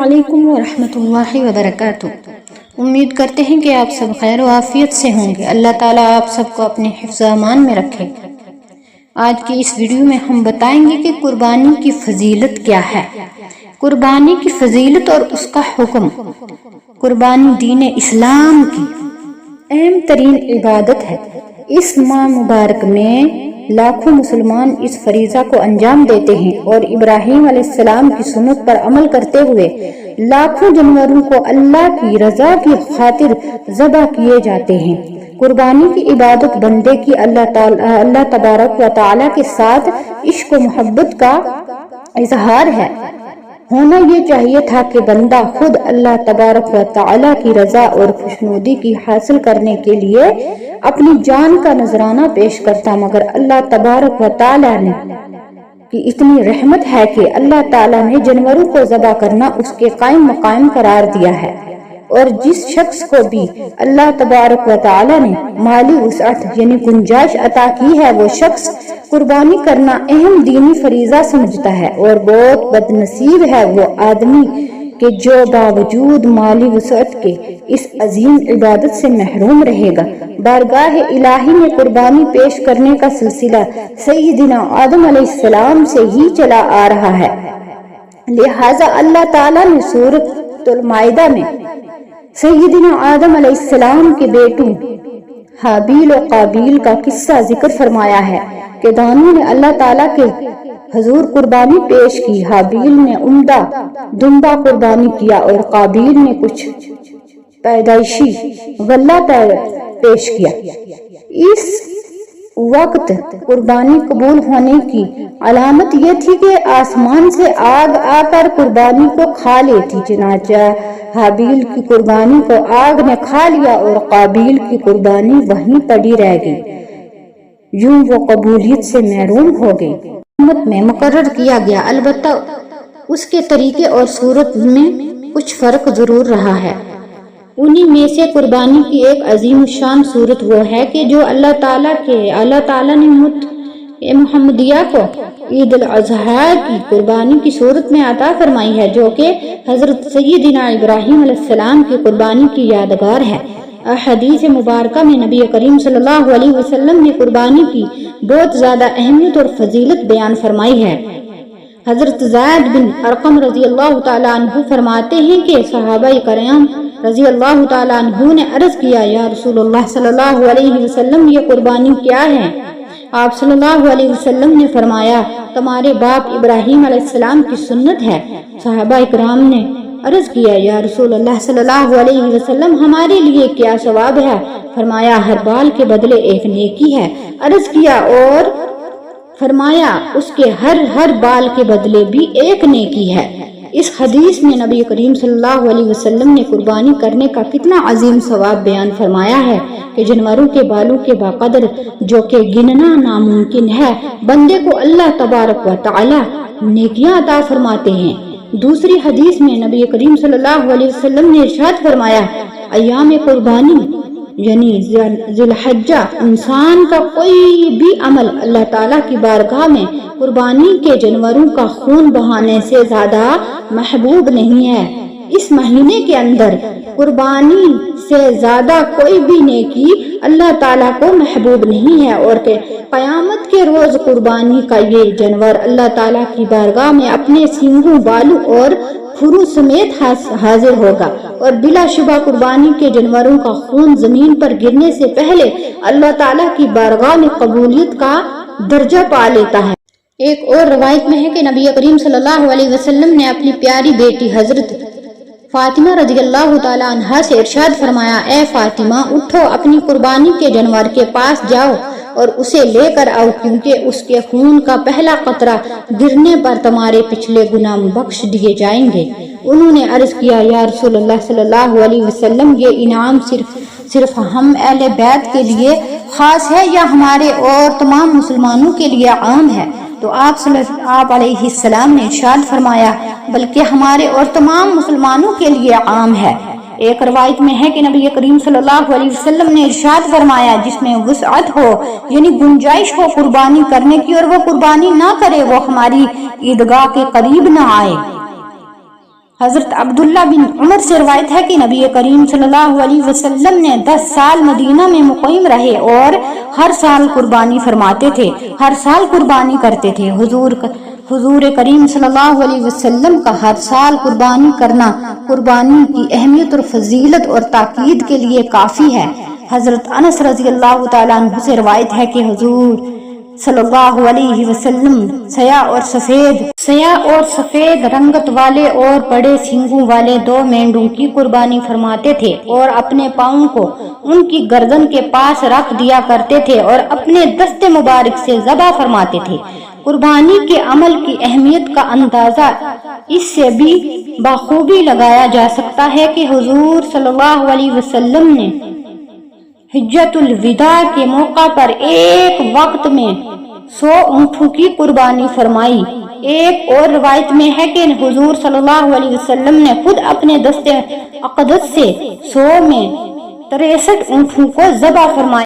علیکم ورحمۃ اللہ وبرکاتہ۔ امید کرتے ہیں کہ آپ سب خیر و عافیت سے ہوں گے۔ اللہ تعالیٰ آپ سب کو اپنے حفظ و امان میں رکھے۔ آج کی اس ویڈیو میں ہم بتائیں گے کہ قربانی کی فضیلت کیا ہے۔ قربانی کی فضیلت اور اس کا حکم۔ قربانی دین اسلام کی اہم ترین عبادت ہے۔ اس ماہ مبارک میں لاکھوں مسلمان اس فریضہ کو انجام دیتے ہیں اور ابراہیم علیہ السلام کی سنت پر عمل کرتے ہوئے لاکھوں جانوروں کو اللہ کی رضا کی خاطر ذبح کیے جاتے ہیں۔ قربانی کی عبادت بندے کی اللہ تبارک و تعالی کے ساتھ عشق و محبت کا اظہار ہے۔ ہونا یہ چاہیے تھا کہ بندہ خود اللہ تبارک و تعالی کی رضا اور خوشنودی کی حاصل کرنے کے لیے اپنی جان کا نذرانہ پیش کرتا، مگر اللہ تبارک و تعالی نے کی اتنی رحمت ہے کہ اللہ تعالی نے جانوروں کو ذبح کرنا اس کے قائم مقام قرار دیا ہے، اور جس شخص کو بھی اللہ تبارک و تعالی نے مالی وسعت یعنی گنجائش عطا کی ہے، وہ شخص قربانی کرنا اہم دینی فریضہ سمجھتا ہے، اور بہت بد نصیب ہے وہ آدمی کہ جو باوجود مالی وسعت کے اس عظیم عبادت سے محروم رہے گا۔ بارگاہ الہی میں قربانی پیش کرنے کا سلسلہ سیدنا آدم علیہ السلام سے ہی چلا آ رہا ہے، لہذا اللہ تعالیٰ نے سورۃ المائدہ میں سیدنا آدم علیہ السلام کے بیٹوں حابیل و قابیل کا قصہ ذکر فرمایا ہے کہ دونوں نے اللہ تعالیٰ کے حضور قربانی پیش کی۔ حابیل نے عمدہ دمبا قربانی کیا اور قابیل نے کچھ پیدائشی غلہ پیش کیا۔ اس وقت قربانی قبول ہونے کی علامت یہ تھی کہ آسمان سے آگ آ کر قربانی کو کھا لیتی، چنانچہ حابیل کی قربانی کو آگ نے کھا لیا اور قابیل کی قربانی وہیں پڑی رہ گئی، یوں وہ قبولیت سے محروم ہو گئی۔ امت میں مقرر کیا گیا، البتہ اس کے طریقے اور صورت میں کچھ فرق ضرور رہا ہے۔ انہی میں سے قربانی کی ایک عظیم الشان صورت وہ ہے کہ جو اللہ تعالیٰ نے محمدیہ کو عید الاضحیٰ کی قربانی کی صورت میں عطا فرمائی ہے، جو کہ حضرت سیدنا ابراہیم علیہ السلام کی قربانی کی یادگار ہے۔ احادیث مبارکہ میں نبی کریم صلی اللہ علیہ وسلم نے قربانی کی بہت زیادہ اہمیت اور فضیلت بیان فرمائی ہے۔ حضرت زید بن ارقم رضی اللہ تعالیٰ عنہ فرماتے ہیں کہ صحابہ کرام رضی اللہ تعالیٰ عنہ نے عرض کیا، یا رسول اللہ صلی اللہ علیہ وسلم یہ قربانی کیا ہے؟ آپ صلی اللہ علیہ وسلم نے فرمایا، تمہارے باپ ابراہیم علیہ السلام کی سنت ہے۔ صحابہ کرام نے عرض کیا، یا رسول اللہ صلی اللہ علیہ وسلم ہمارے لیے کیا ثواب ہے؟ فرمایا، ہر بال کے بدلے ایک نیکی ہے۔ عرض کیا اور فرمایا، اس کے ہر بال کے بدلے بھی ایک نیکی ہے۔ اس حدیث میں نبی کریم صلی اللہ علیہ وسلم نے قربانی کرنے کا کتنا عظیم ثواب بیان فرمایا ہے کہ جانوروں کے بالوں کے بقدر جو کہ گننا ناممکن ہے، بندے کو اللہ تبارک و تعالی نیکیاں عطا فرماتے ہیں۔ دوسری حدیث میں نبی کریم صلی اللہ علیہ وسلم نے ارشاد فرمایا، ایام قربانی یعنی ذی الحجہ انسان کا کوئی بھی عمل اللہ تعالیٰ کی بارگاہ میں قربانی کے جانوروں کا خون بہانے سے زیادہ محبوب نہیں ہے۔ اس مہینے کے اندر قربانی سے زیادہ کوئی بھی نیکی اللہ تعالیٰ کو محبوب نہیں ہے، اور کہ قیامت کے روز قربانی کا یہ جانور اللہ تعالیٰ کی بارگاہ میں اپنے سینگوں، بالوں اور کھروں سمیت حاضر ہوگا، اور بلا شبہ قربانی کے جانوروں کا خون زمین پر گرنے سے پہلے اللہ تعالیٰ کی بارگاہ میں قبولیت کا درجہ پا لیتا ہے۔ ایک اور روایت میں ہے کہ نبی کریم صلی اللہ علیہ وسلم نے اپنی پیاری بیٹی حضرت فاطمہ رضی اللہ تعالیٰ عنہا سے ارشاد فرمایا، اے فاطمہ اٹھو، اپنی قربانی کے جانور کے پاس جاؤ اور اسے لے کر آؤ، کیونکہ اس کے خون کا پہلا قطرہ گرنے پر تمہارے پچھلے گناہ بخش دیے جائیں گے۔ انہوں نے عرض کیا، یا رسول اللہ صلی اللہ علیہ وسلم یہ انعام صرف ہم اہل بیت کے لیے خاص ہے یا ہمارے اور تمام مسلمانوں کے لیے عام ہے؟ تو آپ علیہ السلام نے ارشاد فرمایا، بلکہ ہمارے اور تمام مسلمانوں کے لیے عام ہے۔ ایک روایت میں ہے کہ نبی کریم صلی اللہ علیہ وسلم نے ارشاد فرمایا، جس میں وسعت ہو یعنی گنجائش ہو قربانی کرنے کی اور وہ قربانی نہ کرے، وہ ہماری عیدگاہ کے قریب نہ آئے۔ حضرت عبداللہ بن عمر سے روایت ہے کہ نبی کریم صلی اللہ علیہ وسلم نے 10 سال مدینہ میں مقیم رہے اور ہر سال قربانی فرماتے تھے، ہر سال قربانی کرتے تھے۔ حضور کریم صلی اللہ علیہ وسلم کا ہر سال قربانی کرنا قربانی کی اہمیت اور فضیلت اور تاکید کے لیے کافی ہے۔ حضرت انس رضی اللہ تعالیٰ عنہ سے روایت ہے کہ حضور صلی اللہ علیہ وسلم سیاہ اور سفید رنگت والے اور بڑے سینگوں والے 2 مینڈوں کی قربانی فرماتے تھے اور اپنے پاؤں کو ان کی گردن کے پاس رکھ دیا کرتے تھے اور اپنے دست مبارک سے ذبح فرماتے تھے۔ قربانی کے عمل کی اہمیت کا اندازہ اس سے بھی بخوبی لگایا جا سکتا ہے کہ حضور صلی اللہ علیہ وسلم نے حجۃ الوداع کے موقع پر ایک وقت میں 100 اونٹوں کی قربانی فرمائی۔ ایک اور روایت میں ہے کہ حضور صلی اللہ علیہ وسلم نے خود اپنے دست اقدس سے 100 میں 63 اونٹوں کو ذبح فرمایا۔